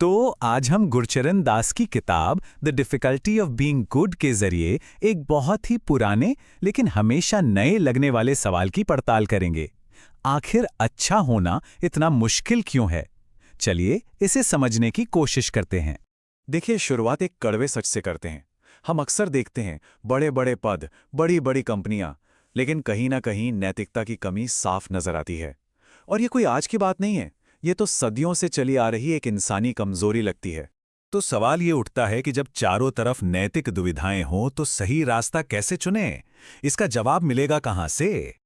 तो आज हम गुरचरण दास की किताब the difficulty of being good के जरिए एक बहुत ही पुराने लेकिन हमेशा नए लगने वाले सवाल की पड़ताल करेंगे। आखिर अच्छा होना इतना मुश्किल क्यों है? चलिए इसे समझने की कोशिश करते हैं। देखिए, शुरुआत एक कड़वे सच से करते हैं। हम अक्सर देखते हैं बड़े बड़े पद, बड़ी बड़ी कंपनियां, लेकिन कहीं ना कहीं नैतिकता की कमी साफ नजर आती है। और ये कोई आज की बात नहीं है, ये तो सदियों से चली आ रही एक इंसानी कमजोरी लगती है। तो सवाल ये उठता है कि जब चारों तरफ नैतिक दुविधाएं हों तो सही रास्ता कैसे चुनें? इसका जवाब मिलेगा कहां से?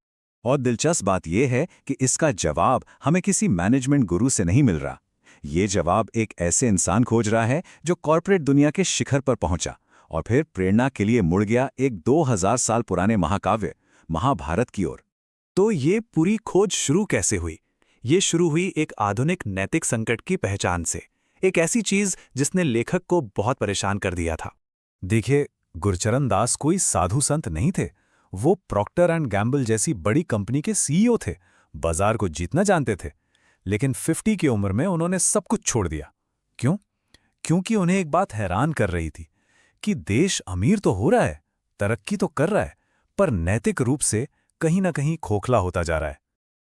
और दिलचस्प बात यह है कि इसका जवाब हमें किसी मैनेजमेंट गुरु से नहीं मिल रहा। ये जवाब एक ऐसे इंसान खोज रहा है जो कॉर्पोरेट दुनिया के शिखर पर पहुंचा और फिर प्रेरणा के लिए मुड़ गया एक 2000 साल पुराने महाकाव्य महाभारत की ओर। तो ये पूरी खोज शुरू कैसे हुई? ये शुरू हुई एक आधुनिक नैतिक संकट की पहचान से, एक ऐसी चीज जिसने लेखक को बहुत परेशान कर दिया था। देखिए, गुरचरण दास कोई साधु संत नहीं थे। वो प्रॉक्टर एंड गैम्बल जैसी बड़ी कंपनी के सीईओ थे, बाजार को जीतना जानते थे। लेकिन 50 की उम्र में उन्होंने सब कुछ छोड़ दिया। क्यों? क्योंकि उन्हें एक बात हैरान कर रही थी कि देश अमीर तो हो रहा है, तरक्की तो कर रहा है, पर नैतिक रूप से कहीं ना कहीं खोखला होता जा रहा है।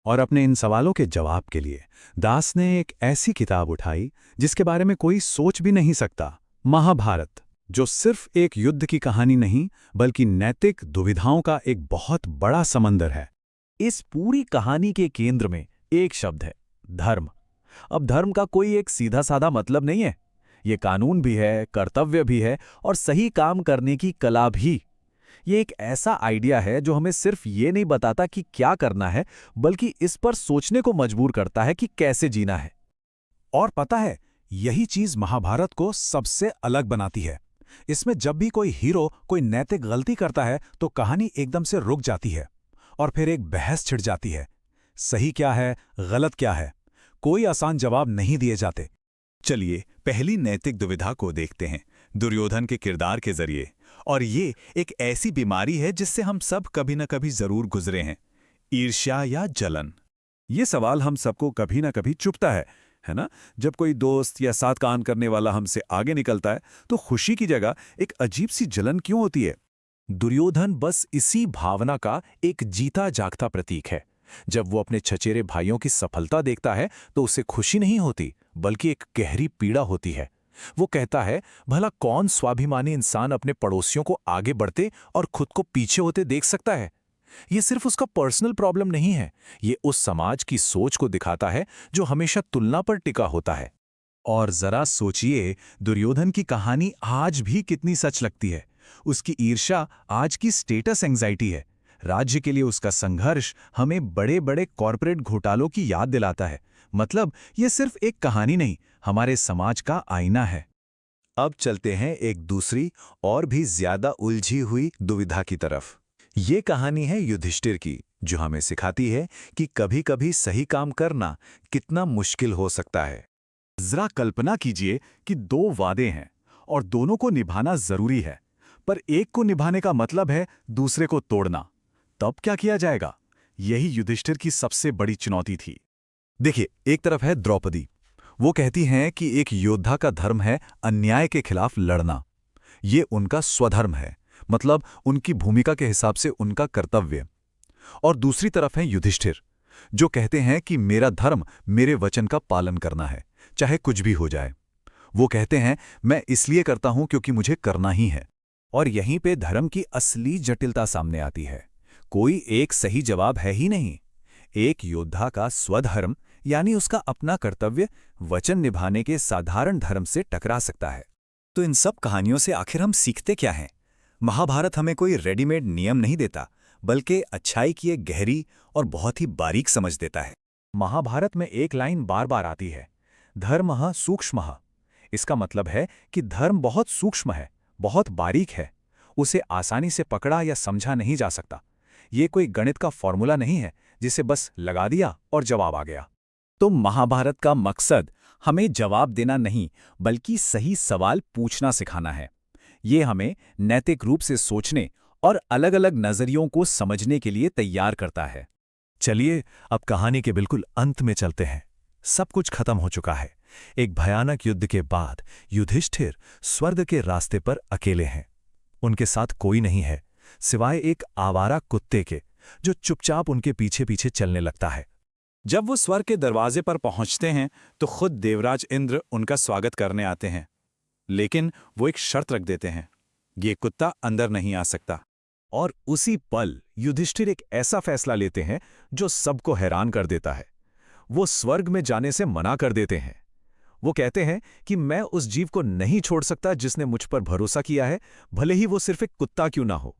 और अपने इन सवालों के जवाब के लिए दास ने एक ऐसी किताब उठाई जिसके बारे में कोई सोच भी नहीं सकता, महाभारत, जो सिर्फ एक युद्ध की कहानी नहीं बल्कि नैतिक दुविधाओं का एक बहुत बड़ा समंदर है। इस पूरी कहानी के केंद्र में एक शब्द है, धर्म। अब धर्म का कोई एक सीधा साधा मतलब नहीं है। ये कानून भी है, कर्तव्य भी है और सही काम करने की कला भी। ये एक ऐसा आइडिया है जो हमें सिर्फ ये नहीं बताता कि क्या करना है, बल्कि इस पर सोचने को मजबूर करता है कि कैसे जीना है। और पता है, यही चीज महाभारत को सबसे अलग बनाती है। इसमें जब भी कोई हीरो कोई नैतिक गलती करता है तो कहानी एकदम से रुक जाती है और फिर एक बहस छिड़ जाती है। सही क्या है, गलत क्या है, कोई आसान जवाब नहीं दिए जाते। चलिए पहली नैतिक दुविधा को देखते हैं, दुर्योधन के किरदार के जरिए। और ये एक ऐसी बीमारी है जिससे हम सब कभी न कभी जरूर गुजरे हैं, ईर्ष्या या जलन। ये सवाल हम सबको कभी ना कभी चुभता है ना? जब कोई दोस्त या साथ काम करने वाला हमसे आगे निकलता है तो खुशी की जगह एक अजीब सी जलन क्यों होती है? दुर्योधन बस इसी भावना का एक जीता जागता प्रतीक है। जब वो अपने छचेरे भाइयों की सफलता देखता है तो उसे खुशी नहीं होती, बल्कि एक गहरी पीड़ा होती है। वो कहता है, भला कौन स्वाभिमानी इंसान अपने पड़ोसियों को आगे बढ़ते और खुद को पीछे होते देख सकता है? ये सिर्फ उसका पर्सनल प्रॉब्लम नहीं है, ये उस समाज की सोच को दिखाता है जो हमेशा तुलना पर टिका होता है। और जरा सोचिए, दुर्योधन की कहानी आज भी कितनी सच लगती है। उसकी ईर्ष्या आज की स्टेटस एंग्जाइटी है। राज्य के लिए उसका संघर्ष हमें बड़े बड़े कॉर्पोरेट घोटालों की याद दिलाता है। मतलब ये सिर्फ एक कहानी नहीं, हमारे समाज का आईना है। अब चलते हैं एक दूसरी और भी ज्यादा उलझी हुई दुविधा की तरफ। ये कहानी है युधिष्ठिर की, जो हमें सिखाती है कि कभी-कभी सही काम करना कितना मुश्किल हो सकता है। जरा कल्पना कीजिए कि दो वादे हैं और दोनों को निभाना जरूरी है, पर एक को निभाने का मतलब है दूसरे को तोड़ना। तब क्या किया जाएगा? यही युधिष्ठिर की सबसे बड़ी चुनौती थी। देखिए, एक तरफ है द्रौपदी। वो कहती हैं कि एक योद्धा का धर्म है अन्याय के खिलाफ लड़ना। ये उनका स्वधर्म है, मतलब उनकी भूमिका के हिसाब से उनका कर्तव्य। और दूसरी तरफ है युधिष्ठिर, जो कहते हैं कि मेरा धर्म मेरे वचन का पालन करना है, चाहे कुछ भी हो जाए। वो कहते हैं, मैं इसलिए करता हूं क्योंकि मुझे करना ही है। और यहीं पे धर्म की असली जटिलता सामने आती है। कोई एक सही जवाब है ही नहीं। एक योद्धा का स्वधर्म यानी उसका अपना कर्तव्य वचन निभाने के साधारण धर्म से टकरा सकता है। तो इन सब कहानियों से आखिर हम सीखते क्या हैं? महाभारत हमें कोई रेडीमेड नियम नहीं देता, बल्कि अच्छाई की एक गहरी और बहुत ही बारीक समझ देता है। महाभारत में एक लाइन बार बार आती है, धर्मः सूक्ष्मः। इसका मतलब है कि धर्म बहुत सूक्ष्म है, बहुत बारीक है। उसे आसानी से पकड़ा या समझा नहीं जा सकता। ये कोई गणित का फॉर्मूला नहीं है जिसे बस लगा दिया और जवाब आ गया। तो महाभारत का मकसद हमें जवाब देना नहीं, बल्कि सही सवाल पूछना सिखाना है। ये हमें नैतिक रूप से सोचने और अलग अलग नजरियों को समझने के लिए तैयार करता है। चलिए अब कहानी के बिल्कुल अंत में चलते हैं। सब कुछ खत्म हो चुका है, एक भयानक युद्ध के बाद युधिष्ठिर स्वर्ग के रास्ते पर अकेले हैं। उनके साथ कोई नहीं है सिवाय एक आवारा कुत्ते के, जो चुपचाप उनके पीछे पीछे चलने लगता है। जब वो स्वर्ग के दरवाजे पर पहुंचते हैं तो खुद देवराज इंद्र उनका स्वागत करने आते हैं, लेकिन वो एक शर्त रख देते हैं, ये कुत्ता अंदर नहीं आ सकता। और उसी पल युधिष्ठिर एक ऐसा फैसला लेते हैं जो सबको हैरान कर देता है। वो स्वर्ग में जाने से मना कर देते हैं। वो कहते हैं कि मैं उस जीव को नहीं छोड़ सकता जिसने मुझ पर भरोसा किया है, भले ही वो सिर्फ एक कुत्ता क्यों ना हो।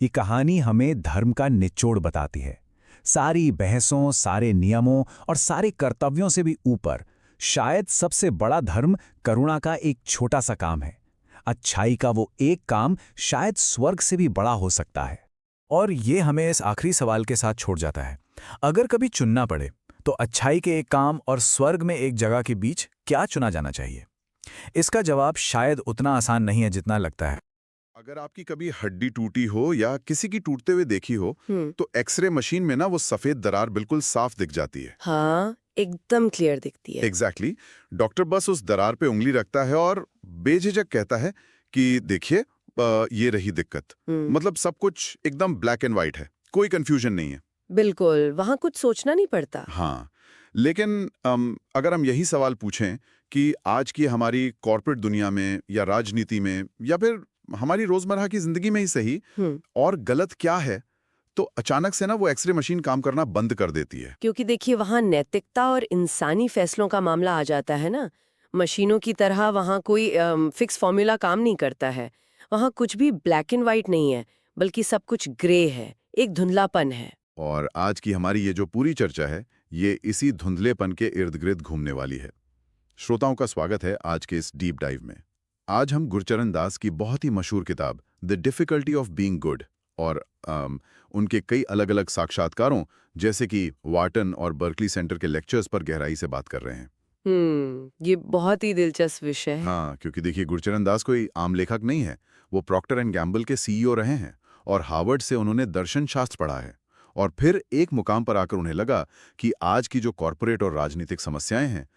ये कहानी हमें धर्म का निचोड़ बताती है। सारी बहसों, सारे नियमों और सारे कर्तव्यों से भी ऊपर शायद सबसे बड़ा धर्म करुणा का एक छोटा सा काम है। अच्छाई का वो एक काम शायद स्वर्ग से भी बड़ा हो सकता है। और ये हमें इस आखिरी सवाल के साथ छोड़ जाता है, अगर कभी चुनना पड़े तो अच्छाई के एक काम और स्वर्ग में एक जगह के बीच क्या चुना जाना चाहिए? इसका जवाब शायद उतना आसान नहीं है जितना लगता है। अगर आपकी कभी हड्डी टूटी हो या किसी की टूटते हुए देखी हो तो एक्सरे मशीन में ना वो सफेद दरार बिल्कुल साफ दिख जाती है। हाँ, एकदम क्लियर दिखती है। एग्जैक्टली। डॉक्टर बस उस दरार पे उंगली रखता है और बेझिझक कहता है कि देखिए ये रही दिक्कत। मतलब सब कुछ एकदम ब्लैक एंड व्हाइट है, कोई कंफ्यूजन नहीं है। बिल्कुल, वहाँ कुछ सोचना नहीं पड़ता। हाँ, लेकिन अगर हम यही सवाल पूछें कि आज की हमारी कॉर्पोरेट दुनिया में या राजनीति में या फिर हमारी रोजमर्रा की जिंदगी में ही सही और गलत क्या है, तो अचानक से ना वो एक्सरे मशीन काम करना बंद कर देती है। क्योंकि देखिए वहाँ नैतिकता और इंसानी फैसलों का मामला आ जाता है ना। मशीनों की तरह वहाँ कोई फिक्स फॉर्मूला काम नहीं करता है। वहाँ कुछ भी ब्लैक एंड व्हाइट नहीं है, बल्कि सब कुछ ग्रे है, एक धुंधलापन है। और आज की हमारी ये जो पूरी चर्चा है, ये इसी धुंधलेपन के इर्द गिर्द घूमने वाली है। श्रोताओं का स्वागत है आज के इस डीप डाइव में। आज हम गुरचरण दास की बहुत ही मशहूर किताब the difficulty of being good और उनके कई अलग अलग साक्षात्कारों जैसे कि वार्टन और बर्कली सेंटर के लेक्चर्स पर गहराई से बात कर रहे हैं। ये बहुत ही दिलचस्प विषय है। हाँ, क्योंकि देखिए गुरचरण दास कोई आम लेखक नहीं है। वो प्रॉक्टर एंड गैम्बल के सीईओ रहे हैं और हार्वर्ड से उन्होंने दर्शन शास्त्र पढ़ा है। और फिर एक मुकाम पर आकर उन्हें लगा कि आज की जो कॉर्पोरेट और राजनीतिक समस्याएं हैं,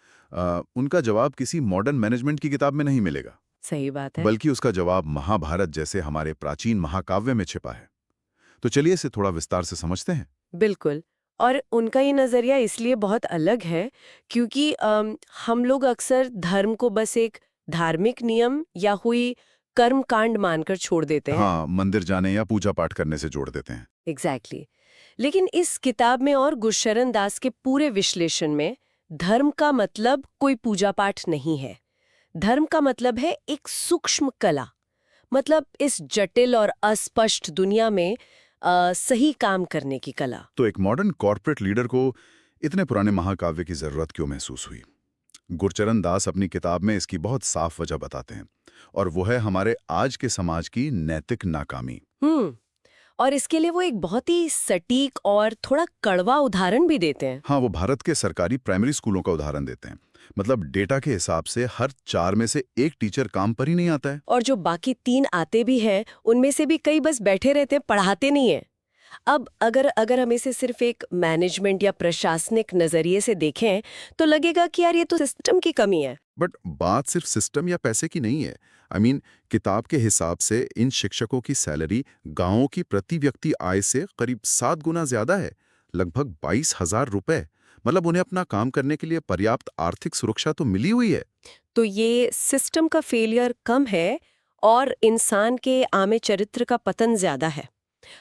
उनका जवाब किसी मॉडर्न मैनेजमेंट की किताब में नहीं मिलेगा। सही बात है। बल्कि उसका जवाब महाभारत जैसे हमारे प्राचीन महाकाव्य में छिपा है। तो चलिए इसे थोड़ा विस्तार से समझते हैं। बिल्कुल। और उनका ये नजरिया इसलिए बहुत अलग है क्योंकि हम लोग अक्सर धर्म को बस एक धार्मिक नियम या हुई कर्म कांड मानकर छोड़ देते हैं। हाँ, मंदिर जाने या पूजा पाठ करने से जोड़ देते हैं। एग्जैक्टली। लेकिन इस किताब में और गुरचरण दास के पूरे विश्लेषण में धर्म का मतलब कोई पूजा पाठ नहीं है। धर्म का मतलब है एक सूक्ष्म कला। मतलब इस जटिल और अस्पष्ट दुनिया में सही काम करने की कला। तो एक मॉडर्न कॉर्पोरेट लीडर को इतने पुराने महाकाव्य की जरूरत क्यों महसूस हुई? गुरचरण दास अपनी किताब में इसकी बहुत साफ वजह बताते हैं, और वो है हमारे आज के समाज की नैतिक नाकामी। और इसके लिए वो एक बहुत ही सटीक और थोड़ा कड़वा उदाहरण भी देते हैं। हाँ, वो भारत के सरकारी प्राइमरी स्कूलों का उदाहरण देते हैं। मतलब डेटा के हिसाब से हर 4 में से एक टीचर काम पर ही नहीं आता है। और जो बाकी 3 आते भी हैं, उनमें से भी कई बस बैठे रहते हैं, पढ़ाते नहीं है। अब अगर हम इसे सिर्फ एक मैनेजमेंट या प्रशासनिक नजरिए से देखें तो लगेगा कि यार ये तो सिस्टम की कमी है। बट बात सिर्फ सिस्टम या पैसे की नहीं है। किताब के हिसाब से इन शिक्षकों की सैलरी गांवों की प्रति व्यक्ति आय से करीब 7 गुना ज्यादा है, लगभग 22,000 रुपए। मतलब उन्हें अपना काम करने के लिए पर्याप्त आर्थिक सुरक्षा तो मिली हुई है। तो ये सिस्टम का फेलियर कम है और इंसान के आमे चरित्र का पतन ज्यादा है।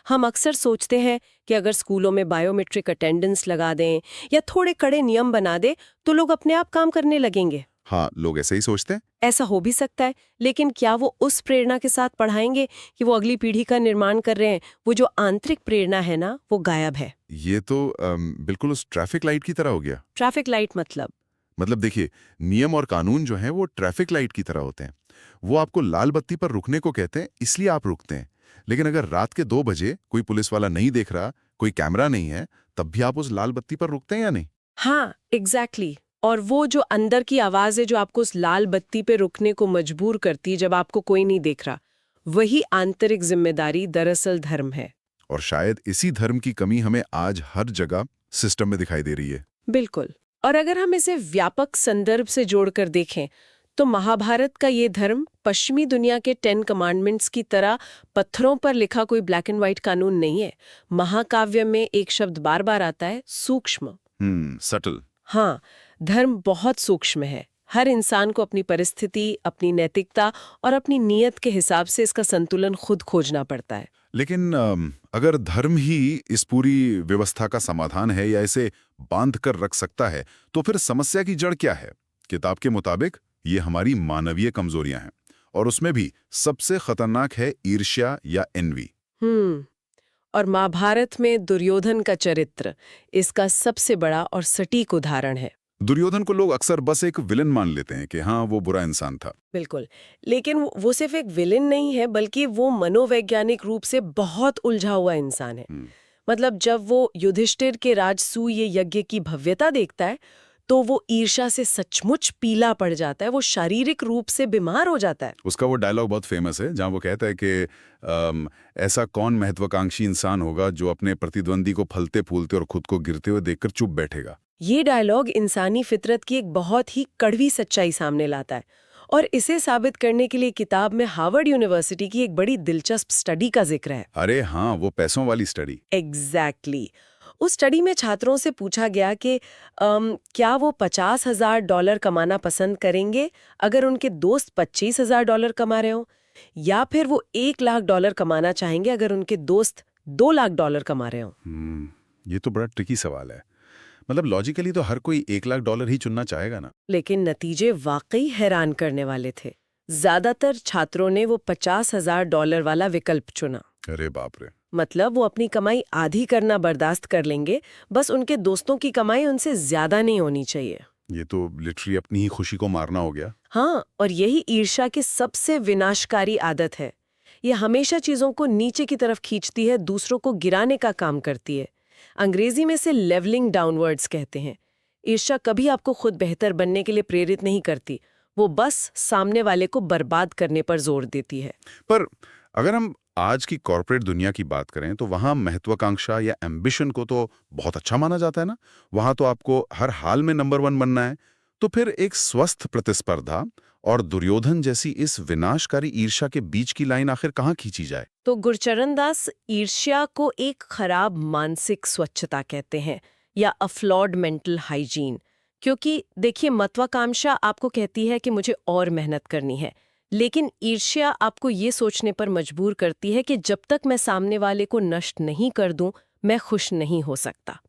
हम अक्सर सोचते हैं कि अगर स्कूलों में बायोमेट्रिक अटेंडेंस लगा दें या थोड़े कड़े नियम बना दें तो लोग अपने आप काम करने लगेंगे। हाँ, लोग ऐसे ही सोचते हैं। ऐसा हो भी सकता है, लेकिन क्या वो उस प्रेरणा के साथ पढ़ाएंगे कि वो अगली पीढ़ी का निर्माण कर रहे हैं? वो जो आंतरिक प्रेरणा है ना, वो गायब है। ये तो बिल्कुल उस ट्रैफिक लाइट की तरह हो गया। ट्रैफिक लाइट मतलब देखिए, नियम और कानून जो हैं वो ट्रैफिक लाइट की तरह होते हैं। वो आपको लाल बत्ती पर रुकने को कहते हैं, इसलिए आप रुकते हैं। लेकिन अगर रात के 2 बजे कोई पुलिस वाला नहीं देख रहा, कोई कैमरा नहीं है, तब भी आप उस लाल बत्ती पर रुकते हैं या नहीं? हाँ, एग्जैक्टली। और वो जो अंदर की आवाज है जो आपको उस लाल बत्ती पे रुकने को मजबूर करती है जब आपको कोई नहीं देख रहा, वही आंतरिक जिम्मेदारी दरअसल धर्म है। और शायद इसी धर्म की कमी हमें आज हर जगह सिस्टम में दिखाई दे रही है। बिल्कुल। और अगर हम इसे व्यापक संदर्भ से जोड़कर देखें तो महाभारत का ये धर्म पश्चिमी दुनिया के 10 कमांडमेंट्स की तरह पत्थरों पर लिखा कोई ब्लैक एंड व्हाइट कानून नहीं है। महाकाव्य में एक शब्द बार बार आता है, सूक्ष्म। सटल। हाँ, धर्म बहुत सूक्ष्म है। हर इंसान को अपनी परिस्थिति, अपनी नैतिकता और अपनी नीयत के हिसाब से इसका संतुलन खुद खोजना पड़ता है। लेकिन अगर धर्म ही इस पूरी व्यवस्था का समाधान है या इसे बांध कर रख सकता है, तो फिर समस्या की जड़ क्या है? किताब के मुताबिक ये हमारी मानवीय कमजोरियां हैं, और उसमें भी सबसे खतरनाक है ईर्ष्या या एनवी। और महाभारत में दुर्योधन का चरित्र इसका सबसे बड़ा और सटीक उदाहरण है। दुर्योधन को लोग अक्सर बस एक विलन मान लेते हैं कि हाँ, वो बुरा इंसान था। बिल्कुल, लेकिन वो सिर्फ एक विलेन नहीं है, बल्कि वो मनोवैज्ञानिक रूप से बहुत उलझा हुआ इंसान है। मतलब जब वो युधिष्ठिर के राजसूय यज्ञ की भव्यता देखता है तो वो ईर्ष्या से सचमुच पीला पड़ जाता है, वो शारीरिक रूप से बीमार हो जाता है। उसका वो डायलॉग बहुत फेमस है जहां वो कहता है कि ऐसा कौन महत्वाकांक्षी इंसान होगा जो अपने प्रतिद्वंदी को फलते फूलते और खुद को गिरते हुए देखकर चुप बैठेगा। ये डायलॉग इंसानी फितरत की एक बहुत ही कड़वी सच्चाई सामने लाता है, और इसे साबित करने के लिए किताब में हार्वर्ड यूनिवर्सिटी की एक बड़ी दिलचस्प स्टडी का जिक्र है। अरे हाँ, वो पैसों वाली स्टडी। एग्जैक्टली। उस स्टडी में छात्रों से पूछा गया कि क्या वो $50,000 कमाना पसंद करेंगे अगर उनके दोस्त $25,000 कमा रहे हो, या फिर वो $1,00,000 कमाना चाहेंगे अगर उनके दोस्त $2,00,000 कमा रहे हो। ये तो बड़ा ट्रिकी सवाल है। मतलब लॉजिकली तो हर कोई $1,00,000 ही चुनना चाहेगा ना। लेकिन नतीजे वाकई हैरान करने वाले थे। ज्यादातर छात्रों ने वो $50,000 वाला विकल्प चुना। अरे बाप रे। मतलब वो अपनी कमाई आधी करना बर्दाश्त कर लेंगे, बस उनके दोस्तों की कमाई उनसे ज्यादा नहीं होनी चाहिए। ये तो लिटरली अपनी ही खुशी को मारना हो गया। हाँ, और यही ईर्ष्या की सबसे विनाशकारी आदत है। ये हमेशा चीजों को नीचे की तरफ खींचती है, दूसरों को गिराने का काम करती है। अंग्रेजी में से लेवलिंग डाउनवर्ड्स कहते हैं। ईर्ष्या कभी आपको खुद बेहतर बनने के लिए प्रेरित नहीं करती, वो बस सामने वाले को बर्बाद करने पर जोर देती है। पर अगर हम आज की कॉर्पोरेट दुनिया की बात करें तो वहां महत्वाकांक्षा या एम्बिशन को तो बहुत अच्छा माना जाता है ना। वहां तो आपको हर हाल में नंबर 1 बनना है। तो फिर एक स्वस्थ प्रतिस्पर्धा और दुर्योधन जैसी इस विनाशकारी ईर्ष्या के बीच की लाइन आखिर कहाँ खींची जाए? तो गुरचरण दास ईर्ष्या को एक खराब मानसिक स्वच्छता कहते हैं, या अ फ्लॉड मेंटल हाइजीन। क्योंकि देखिए, महत्वाकांक्षा आपको कहती है कि मुझे और मेहनत करनी है, लेकिन ईर्ष्या आपको ये सोचने पर मजबूर करती है कि जब तक मैं सामने वाले को नष्ट नहीं कर दूं, मैं खुश नहीं हो सकता।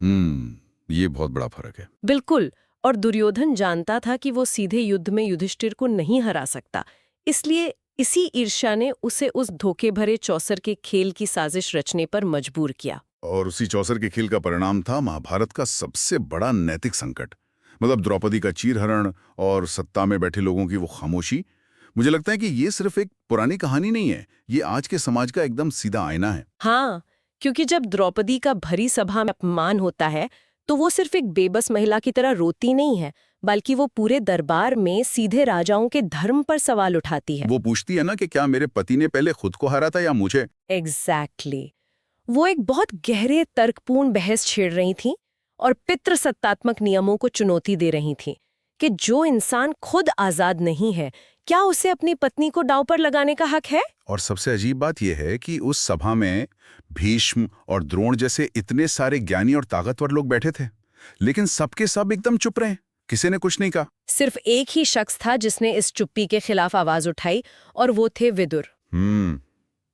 ये बहुत बड़ा फर्क है। बिल्कुल। और दुर्योधन जानता था कि वो सीधे युद्ध में युधिष्ठिर को नहीं हरा सकता, इसलिए इसी ईर्ष्या ने उसे उस धोखे भरे चौसर के खेल की साजिश रचने पर मजबूर किया। और उसी चौसर के खेल का परिणाम था महाभारत का सबसे बड़ा नैतिक संकट। मतलब द्रौपदी का चीरहरण और सत्ता में बैठे लोगों की वो खामोशी। मुझे लगता है कि ये सिर्फ एक पुरानी कहानी नहीं है, ये आज के समाज का एकदम सीधा आईना है। हाँ, क्योंकि जब द्रौपदी का भरी सभा में अपमान होता है तो वो सिर्फ एक बेबस महिला की तरह रोती नहीं है, बल्कि वो पूरे दरबार में सीधे राजाओं के धर्म पर सवाल उठाती है। वो पूछती है ना कि क्या मेरे पति ने पहले खुद को हरा था या मुझे? एग्जैक्टली। वो एक बहुत गहरे तर्कपूर्ण बहस छेड़ रही थी और पितृसत्तात्मक नियमों को चुनौती दे रही थी कि जो इंसान खुद आजाद नहीं है, क्या उसे अपनी पत्नी को दांव पर लगाने का हक है? और सबसे अजीब बात यह है कि उस सभा में भीष्म और द्रोण जैसे इतने सारे ज्ञानी और ताकतवर लोग बैठे थे, लेकिन सबके सब एकदम चुप रहे, किसी ने कुछ नहीं कहा। सिर्फ एक ही शख्स था जिसने इस चुप्पी के खिलाफ आवाज उठाई, और वो थे विदुर।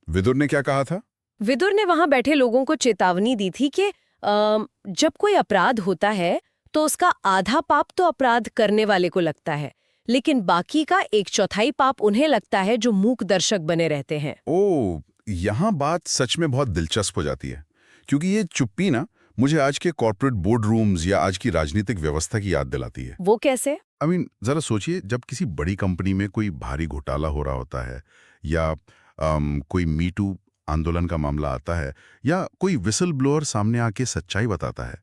विदुर ने क्या कहा था? विदुर ने वहां बैठे लोगों को चेतावनी दी थी कि जब कोई अपराध होता है तो उसका आधा पाप तो अपराध करने वाले को लगता है, लेकिन बाकी का 1/4 पाप उन्हें लगता है जो मूक दर्शक बने रहते हैं। ओह, यहाँ बात सच में बहुत दिलचस्प हो जाती है, क्योंकि ये चुप्पी ना मुझे आज के कॉर्पोरेट बोर्ड रूम्स या आज की राजनीतिक व्यवस्था की याद दिलाती है। वो कैसे? जरा सोचिए, जब किसी बड़ी कंपनी में कोई भारी घोटाला हो रहा होता है, या कोई मी टू आंदोलन का मामला आता है, या कोई विसल ब्लोअर सामने आके सच्चाई बताता है,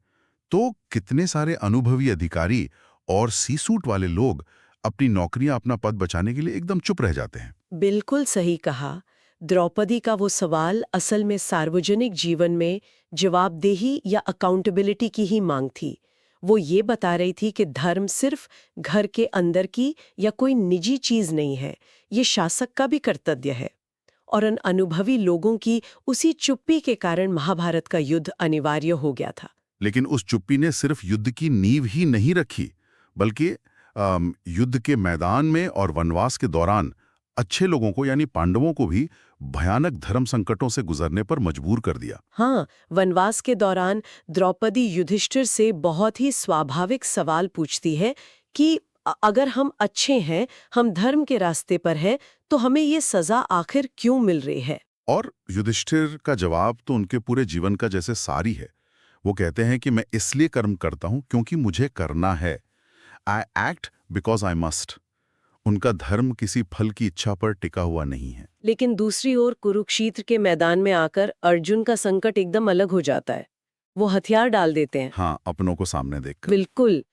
तो कितने सारे अनुभवी अधिकारी और सी सूट वाले लोग अपनी नौकरियां, अपना पद बचाने के लिए एकदम चुप रह जाते हैं। बिल्कुल सही कहा। द्रौपदी का वो सवाल असल में सार्वजनिक जीवन में जवाबदेही या अकाउंटेबिलिटी की ही मांग थी। वो ये बता रही थी कि धर्म सिर्फ घर के अंदर की या कोई निजी चीज नहीं है, ये शासक का भी कर्तव्य है। और उन अनुभवी लोगों की उसी चुप्पी के कारण महाभारत का युद्ध अनिवार्य हो गया था। लेकिन उस चुप्पी ने सिर्फ युद्ध की नींव ही नहीं रखी, बल्कि युद्ध के मैदान में और वनवास के दौरान अच्छे लोगों को यानी पांडवों को भी भयानक धर्म संकटों से गुजरने पर मजबूर कर दिया। हाँ, वनवास के दौरान द्रौपदी युधिष्ठिर से बहुत ही स्वाभाविक सवाल पूछती है कि अगर हम अच्छे हैं, हम धर्म के रास्ते पर हैं, तो हमें ये सजा आखिर क्यों मिल रही है? और युधिष्ठिर का जवाब तो उनके पूरे जीवन का जैसे सारी है। वो कहते हैं कि मैं इसलिए कर्म करता हूं क्योंकि मुझे करना है। I act because I must. उनका धर्म किसी फल की इच्छा पर टिका हुआ नहीं है। लेकिन दूसरी ओर कुरुक्षेत्र के मैदान में आकर अर्जुन का संकट एकदम अलग हो जाता है। वो हथियार डाल देते हैं। हाँ, अपनों को सामने देखकर। बिल्कुल।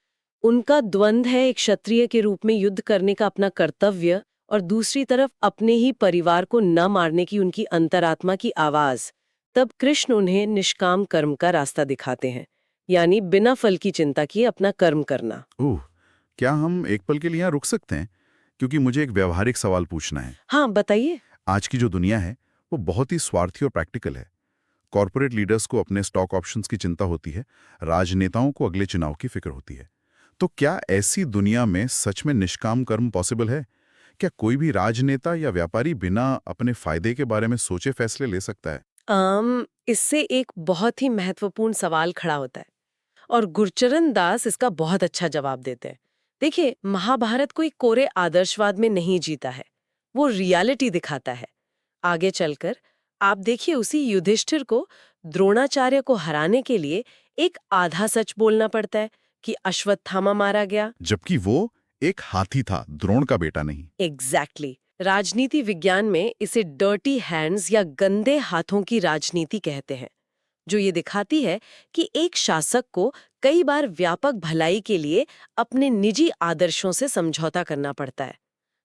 उनका द्वंद्व है एक क्षत्रिय के रूप में युद्ध करने का अपना कर्तव्य और दूसरी तरफ अपने ही परिवार को न मारने की उनकी अंतरात्मा की आवाज। तब कृष्ण उन्हें निष्काम कर्म का रास्ता दिखाते हैं, यानी बिना फल की चिंता किए अपना कर्म करना। ओह, क्या हम एक पल के लिए यहाँ रुक सकते हैं? क्योंकि मुझे एक व्यवहारिक सवाल पूछना है। हाँ, बताइए। आज की जो दुनिया है वो बहुत ही स्वार्थी और प्रैक्टिकल है। कॉर्पोरेट लीडर्स को अपने स्टॉक ऑप्शंस की चिंता होती है, राजनेताओं को अगले चुनाव की फिक्र होती है। तो क्या ऐसी दुनिया में सच में निष्काम कर्म पॉसिबल है? क्या कोई भी राजनेता या व्यापारी बिना अपने फायदे के बारे में सोचे फैसले ले सकता है? इससे एक बहुत ही महत्वपूर्ण सवाल खड़ा होता है और गुरचरण दास इसका बहुत अच्छा जवाब देते हैं। देखिए, महाभारत कोई कोरे आदर्शवाद में नहीं जीता है, वो रियलिटी दिखाता है। आगे चलकर आप देखिए, उसी युधिष्ठिर को द्रोणाचार्य को हराने के लिए एक आधा सच बोलना पड़ता है कि अश्वत्थामा मारा गया, जबकि वो एक हाथी था, द्रोण का बेटा नहीं। एग्जैक्टली। राजनीति विज्ञान में इसे डर्टी हैंड्स या गंदे हाथों की राजनीति कहते हैं, जो ये दिखाती है कि एक शासक को कई बार व्यापक भलाई के लिए अपने निजी आदर्शों से समझौता करना पड़ता है।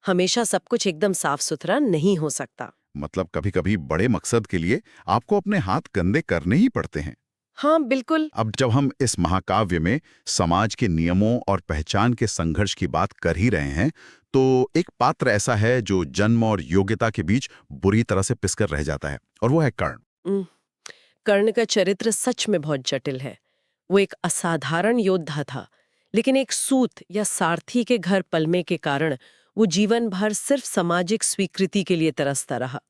हमेशा सब कुछ एकदम साफ सुथरा नहीं हो सकता। मतलब कभी-कभी बड़े मकसद के लिए आपको अपने हाथ गंदे करने ही पड़ते हैं। हाँ, बिल्कुल। अब जब हम इस महाकाव्य में समाज के नियमों और पहचान के संघर्ष की बात कर ही रहे हैं, तो एक पात्र ऐसा है जो जन्म और योग्यता के बीच बुरी तरह से पिसकर रह जाता है, और वो है कर्ण। कर्ण का चरित्र सच में बहुत जटिल है। वो एक असाधारण योद्धा था, लेकिन एक सूत या सारथी के घर पलने के कारण वो जीवन भर सिर्फ सामाजिक स्वीकृति के लिए तरसता रहा,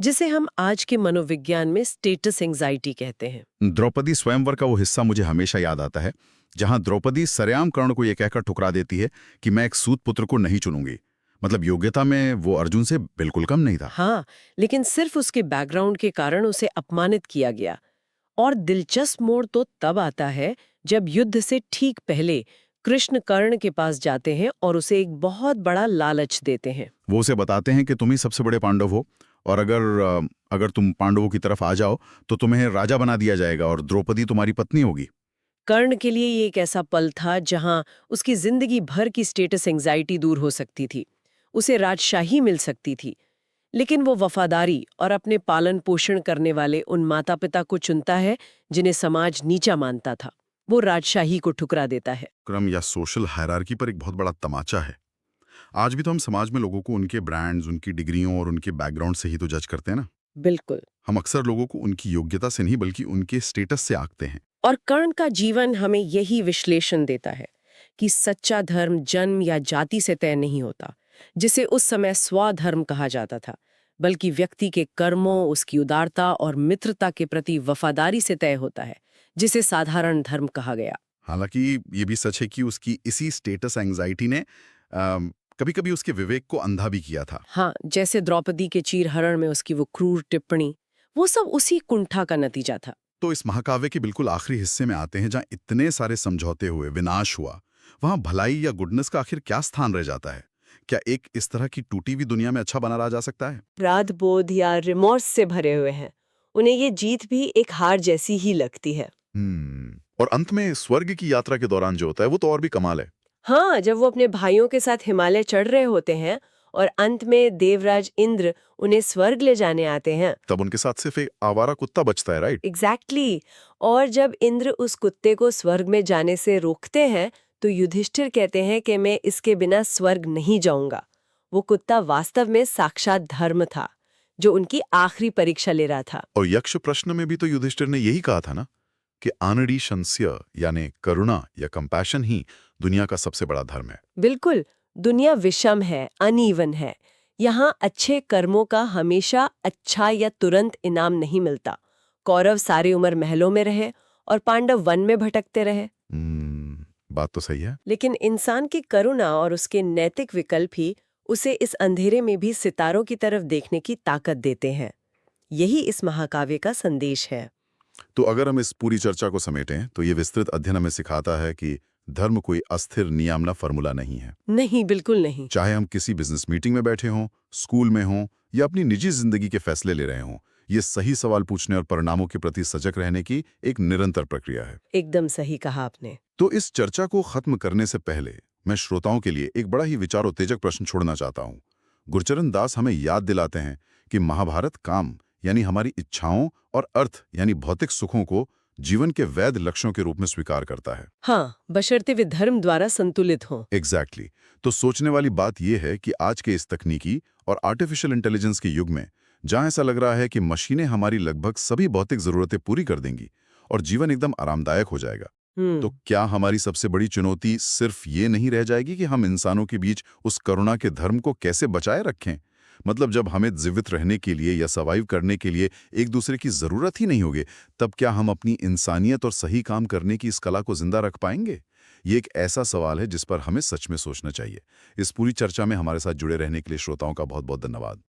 जिसे हम आज के मनोविज्ञान में स्टेटस एंजाइटी कहते हैं। द्रौपदी स्वयंवर का वो हिस्सा मुझे हमेशा याद आता है, जहां द्रौपदी सरेआम कर्ण को ये कहकर ठुकरा देती है कि मैं एक सूत पुत्र को नहीं चुनूंगी। मतलब योग्यता में वो अर्जुन से बिल्कुल कम नहीं था। हाँ, लेकिन सिर्फ उसके बैकग्राउंड के कारण उसे अपमानित किया गया। और दिलचस्प मोड़ तो तब आता है जब युद्ध से ठीक पहले कृष्ण कर्ण के पास जाते हैं और उसे एक बहुत बड़ा लालच देते हैं। वो उसे बताते हैं कि तुम ही सबसे बड़े पांडव हो, और अगर तुम पांडवों की तरफ आ जाओ तो तुम्हें राजा बना दिया जाएगा और द्रौपदी तुम्हारी पत्नी होगी। कर्ण के लिए ये एक ऐसा पल था जहां उसकी जिंदगी भर की स्टेटस एंजाइटी दूर हो सकती थी, उसे राजशाही मिल सकती थी। लेकिन वो वफादारी और अपने पालन पोषण करने वाले उन माता पिता को चुनता है जिन्हें समाज नीचा मानता था। वो राजशाही को ठुकरा देता है। क्रम या सोशल हायरार्की पर एक बहुत बड़ा तमाचा है। आज भी तो हम समाज में लोगों को उनके ब्रांड्स, उनकी डिग्रियों और उनके बैकग्राउंड से ही तो जज करते हैं ना। बिल्कुल। हम अक्सर लोगों को उनकी योग्यता से नहीं बल्कि उनके स्टेटस से आंकते हैं। और कर्ण का जीवन हमें यही विश्लेषण देता है कि सच्चा धर्म जन्म या जाति से तय नहीं होता, जिसे उस समय स्वधर्म कहा जाता था, बल्कि व्यक्ति के कर्मों, उसकी उदारता और मित्रता के प्रति वफादारी से तय होता है, जिसे साधारण धर्म कहा गया। हालांकि ये भी सच है कि उसकी इसी स्टेटस एंजाइटी ने कभी-कभी उसके विवेक को अंधा भी किया था। हाँ, जैसे द्रौपदी के चीरहरण में उसकी वो क्रूर टिप्पणी, वो सब उसी कुंठा का नतीजा था। तो इस महाकाव्य के बिल्कुल आखिरी हिस्से में आते हैं, जहां इतने सारे समझौते हुए, विनाश हुआ, वहां भलाई या गुडनेस का आखिर क्या स्थान रह जाता है? क्या एक इस तरह की टूटी हुई दुनिया में अच्छा बना रहा जा सकता है? अपराध बोध या रिमोर्स से भरे हुए हैं। उन्हें ये जीत भी एक हार जैसी ही लगती है। और अंत में स्वर्ग की यात्रा के दौरान जो होता है वो तो और भी कमाल है। हाँ, जब वो अपने भाइयों के साथ हिमालय चढ़ रहे होते हैं और अंत में देवराज इंद्र उन्हें स्वर्ग ले जाने आते हैं। तब उनके साथ सिर्फ एक आवारा कुत्ता बचता है, राइट? एग्जैक्टली और जब इंद्र उस कुत्ते को स्वर्ग में जाने से रोकते हैं तो युधिष्ठिर कहते हैं कि मैं इसके बिना स्वर्ग नहीं जाऊंगा। वो कुत्ता वास्तव में साक्षात धर्म था जो उनकी आखिरी परीक्षा ले रहा था। और यक्ष प्रश्न में भी तो युधिष्ठिर ने यही कहा था ना कि आनड़ी शंस्य यानी करुणा या कंपैशन ही दुनिया का सबसे बड़ा धर्म है। बिल्कुल, दुनिया विषम है, अनइवन है। यहाँ अच्छे कर्मों का हमेशा अच्छा या तुरंत इनाम नहीं मिलता। कौरव सारी उम्र महलों में रहे और पांडव वन में भटकते रहे। बात तो सही है। लेकिन इंसान की करुणा और उसके नैतिक विकल्प ही उसे इस अंधेरे में भी सितारों की तरफ देखने की ताकत देते हैं। यही इस महाकाव्य का संदेश है। तो अगर हम इस पूरी चर्चा को समेटें तो ये विस्तृत अध्ययन हमें सिखाता है कि धर्म कोई अस्थिर नियामना फॉर्मूला नहीं है। नहीं, बिल्कुल नहीं। चाहे हम किसी बिजनेस मीटिंग में बैठे हों, स्कूल में हों या अपनी निजी जिंदगी के फैसले ले रहे हों, ये सही सवाल पूछने और परिणामों के प्रति सजग रहने की एक निरंतर प्रक्रिया है। एकदम सही कहा आपने। तो इस चर्चा को खत्म करने से पहले मैं श्रोताओं के लिए एक बड़ा ही विचारोत्तेजक प्रश्न छोड़ना चाहता हूँ। गुरचरण दास हमें याद दिलाते हैं कि महाभारत काम यानी हमारी इच्छाओं और अर्थ यानी भौतिक सुखों को जीवन के वैध लक्ष्यों के रूप में स्वीकार करता है। हाँ, बशर्ते वे धर्म द्वारा संतुलित हों। एग्जैक्टली। तो सोचने वाली बात यह है कि आज के इस तकनीकी और आर्टिफिशियल इंटेलिजेंस के युग में जहां ऐसा लग रहा है कि मशीनें हमारी लगभग सभी भौतिक जरूरतें पूरी कर देंगी और जीवन एकदम आरामदायक हो जाएगा, तो क्या हमारी सबसे बड़ी चुनौती सिर्फ ये नहीं रह जाएगी कि हम इंसानों के बीच उस करुणा के धर्म को कैसे बचाए रखें? मतलब जब हमें जीवित रहने के लिए या सर्वाइव करने के लिए एक दूसरे की जरूरत ही नहीं होगी, तब क्या हम अपनी इंसानियत और सही काम करने की इस कला को जिंदा रख पाएंगे? ये एक ऐसा सवाल है जिस पर हमें सच में सोचना चाहिए। इस पूरी चर्चा में हमारे साथ जुड़े रहने के लिए श्रोताओं का बहुत बहुत धन्यवाद।